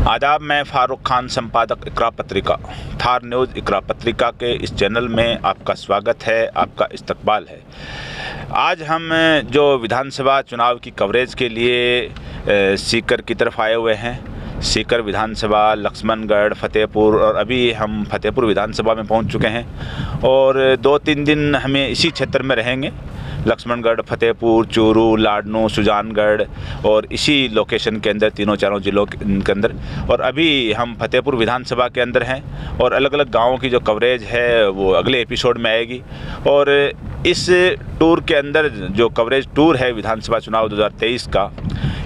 आदाब, मैं फारूक खान, संपादक इकरा पत्रिका, थार न्यूज़ इकरा पत्रिका के इस चैनल में आपका स्वागत है, आपका इस्तकबाल है। आज हम जो विधानसभा चुनाव की कवरेज के लिए सीकर की तरफ आए हुए हैं। सीकर विधानसभा, लक्ष्मणगढ़, फतेहपुर और अभी हम फतेहपुर विधानसभा में पहुंच चुके हैं और 2-3 दिन हमें इसी क्षेत्र में रहेंगे। लक्ष्मणगढ़, फतेहपुर, चूरू, लाडनू, सुजानगढ़ और इसी लोकेशन के अंदर, तीनों चारों जिलों के अंदर। और अभी हम फतेहपुर विधानसभा के अंदर हैं और अलग अलग गाँवों की जो कवरेज है वो अगले एपिसोड में आएगी। और इस टूर के अंदर जो कवरेज टूर है विधानसभा चुनाव 2023 का,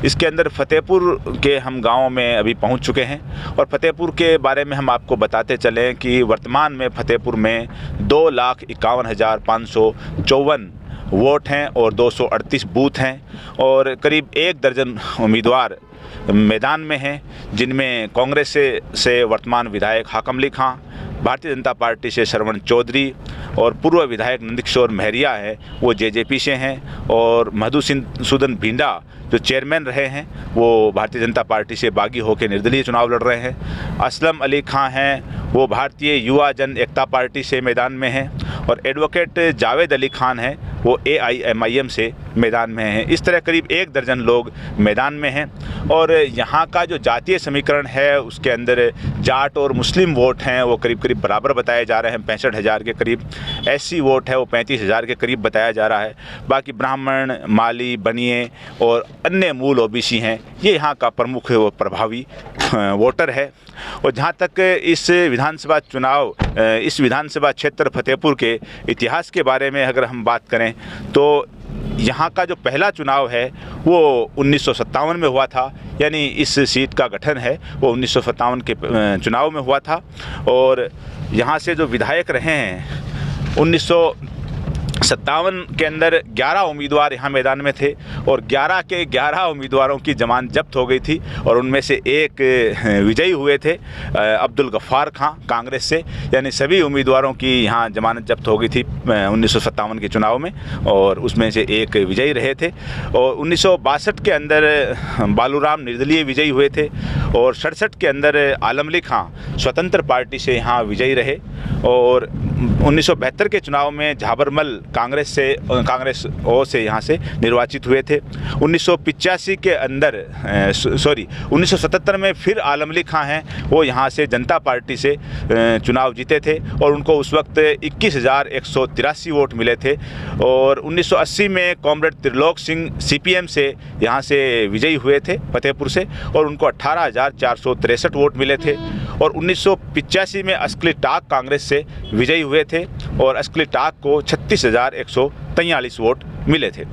इसके अंदर फतेहपुर के हम गाँव में अभी पहुंच चुके हैं। और फतेहपुर के बारे में हम आपको बताते चलें कि वर्तमान में फतेहपुर में 2,51,554 वोट हैं और 238 बूथ हैं और करीब 1 दर्जन उम्मीदवार मैदान में हैं, जिनमें कांग्रेस से वर्तमान विधायक हाकम अली खां, भारतीय जनता पार्टी से श्रवण चौधरी और पूर्व विधायक नंदकिशोर महरिया हैं, वो जेजेपी से हैं। और मधुसूदन भिंडा जो चेयरमैन रहे हैं वो भारतीय जनता पार्टी से बागी होकर निर्दलीय चुनाव लड़ रहे हैं। असलम अली खां हैं, वो भारतीय युवा जन एकता पार्टी से मैदान में हैं। और एडवोकेट जावेद अली खान हैं, वो AIMIM से मैदान में हैं। इस तरह करीब 1 दर्जन लोग मैदान में हैं। और यहाँ का जो जातीय समीकरण है उसके अंदर जाट और मुस्लिम वोट हैं वो करीब करीब बराबर बताए जा रहे हैं, 65,000 के करीब। SC वोट है वो 35,000 के करीब बताया जा रहा है। बाकी ब्राह्मण, माली, बनिए और अन्य मूल OBC हैं, ये यहाँ का प्रमुख व प्रभावी वोटर है। और जहाँ तक इस विधानसभा क्षेत्र फतेहपुर के इतिहास के बारे में अगर हम बात करें तो यहाँ का जो पहला चुनाव है वो 1957 में हुआ था, यानी इस सीट का गठन है वो 1957 के चुनाव में हुआ था। और यहाँ से जो विधायक रहे हैं 1957 के अंदर 11 उम्मीदवार यहाँ मैदान में थे और 11 के 11 उम्मीदवारों की जमानत जब्त हो गई थी और उनमें से एक विजयी हुए थे, अब्दुल गफ्फार खां कांग्रेस से। यानी सभी उम्मीदवारों की यहाँ जमानत जब्त हो गई थी 1957 के चुनाव में और उसमें से एक विजयी रहे थे। और 1962 के अंदर बालूराम निर्दलीय विजयी हुए थे और 67 के अंदर आलम अली खां स्वतंत्र पार्टी से यहाँ विजयी रहे। और 1972 के चुनाव में झाबरमल कांग्रेस से यहाँ से निर्वाचित हुए थे। 1985 के अंदर 1977 में फिर आलम अली खां हैं, वो यहाँ से जनता पार्टी से चुनाव जीते थे और उनको उस वक्त 21,183 वोट मिले थे। और 1980 में कॉमरेड त्रिलोक सिंह CPM से यहाँ से विजयी हुए थे फतेहपुर से और उनको 18,463 वोट मिले थे। और 1985 में असकली टाक कांग्रेस से विजयी हुए थे और असकली टाक को 36,143 वोट मिले थे।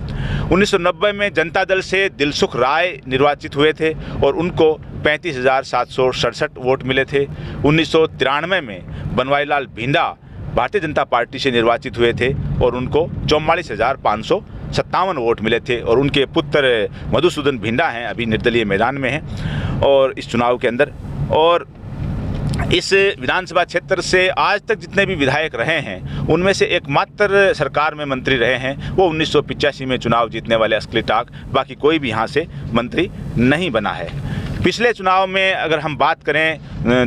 1990 में जनता दल से दिलसुख राय निर्वाचित हुए थे और उनको 35,767 वोट मिले थे। 1993 में बनवारीलाल भिंडा भारतीय जनता पार्टी से निर्वाचित हुए थे और उनको 44,557 वोट मिले थे। और उनके पुत्र मधुसूदन भिंडा हैं, अभी निर्दलीय मैदान में हैं और इस चुनाव के अंदर। और इस विधानसभा क्षेत्र से आज तक जितने भी विधायक रहे हैं उनमें से एकमात्र सरकार में मंत्री रहे हैं वो 1985 में चुनाव जीतने वाले असकली टाक, बाकी कोई भी यहाँ से मंत्री नहीं बना है। पिछले चुनाव में अगर हम बात करें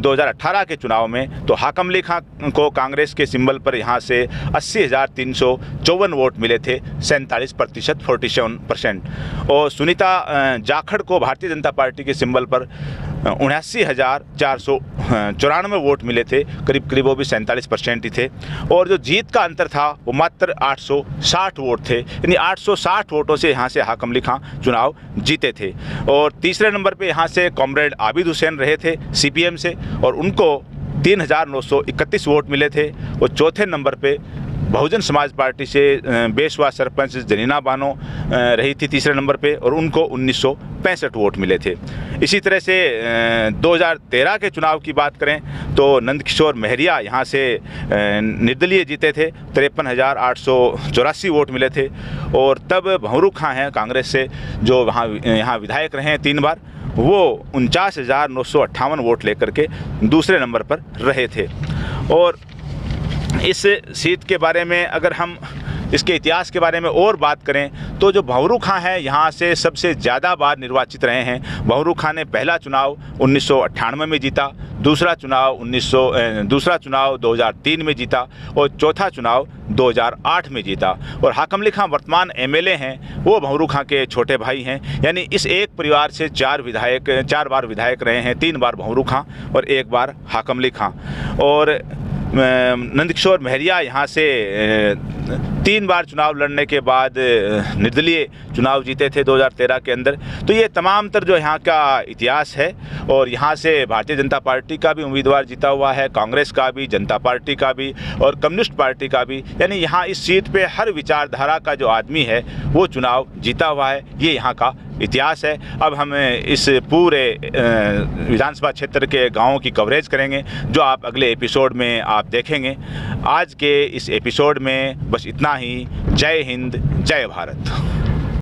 2018 के चुनाव में तो हाकम अली खां को कांग्रेस के सिंबल पर यहाँ से 80,354 वोट मिले थे, 47%, 47%। और सुनीता जाखड़ को भारतीय जनता पार्टी के सिंबल पर 79,494 वोट मिले थे, करीब करीब वो भी 47% ही थे। और जो जीत का अंतर था वो मात्र 860 वोट थे, यानी 860 वोटों से यहाँ से हाकम अली खां चुनाव जीते थे। और तीसरे नंबर पे यहाँ से कॉमरेड आबिद हुसैन रहे थे CPM से और उनको 3,931 वोट मिले थे। और चौथे नंबर पे बहुजन समाज पार्टी से बेशवा सरपंच जनीना बानो रही थी तीसरे नंबर पे और उनको 1965 वोट मिले थे। इसी तरह से 2013 के चुनाव की बात करें तो नंदकिशोर महरिया यहाँ से निर्दलीय जीते थे, 53,884 वोट मिले थे। और तब भंवरू खां हैं कांग्रेस से जो यहाँ विधायक रहे हैं 3 बार, वो 49,958 वोट लेकर के दूसरे नंबर पर रहे थे। और इस सीट के बारे में अगर हम इसके इतिहास के बारे में और बात करें तो जो भंवरू खां हैं यहाँ से सबसे ज़्यादा बार निर्वाचित रहे हैं। भंवरू खां ने पहला चुनाव 1998 में जीता, दूसरा चुनाव 2003 में जीता और चौथा चुनाव 2008 में जीता। और हाकम अली खां वर्तमान एमएलए हैं, वो भंवरू खां के छोटे भाई हैं। यानी इस एक परिवार से 4 बार विधायक रहे हैं, 3 बार भंवरू खां और 1 बार हाकम अली खां। और नंदकिशोर महरिया यहाँ से 3 बार चुनाव लड़ने के बाद निर्दलीय चुनाव जीते थे 2013 के अंदर। तो ये तमाम तर जो यहाँ का इतिहास है। और यहाँ से भारतीय जनता पार्टी का भी उम्मीदवार जीता हुआ है, कांग्रेस का भी, जनता पार्टी का भी और कम्युनिस्ट पार्टी का भी। यानी यहाँ इस सीट पे हर विचारधारा का जो आदमी है वो चुनाव जीता हुआ है। ये यहाँ का इतिहास है। अब हम इस पूरे विधानसभा क्षेत्र के गाँवों की कवरेज करेंगे जो आप अगले एपिसोड में आप देखेंगे। आज के इस एपिसोड में बस इतना ही। जय हिंद, जय भारत।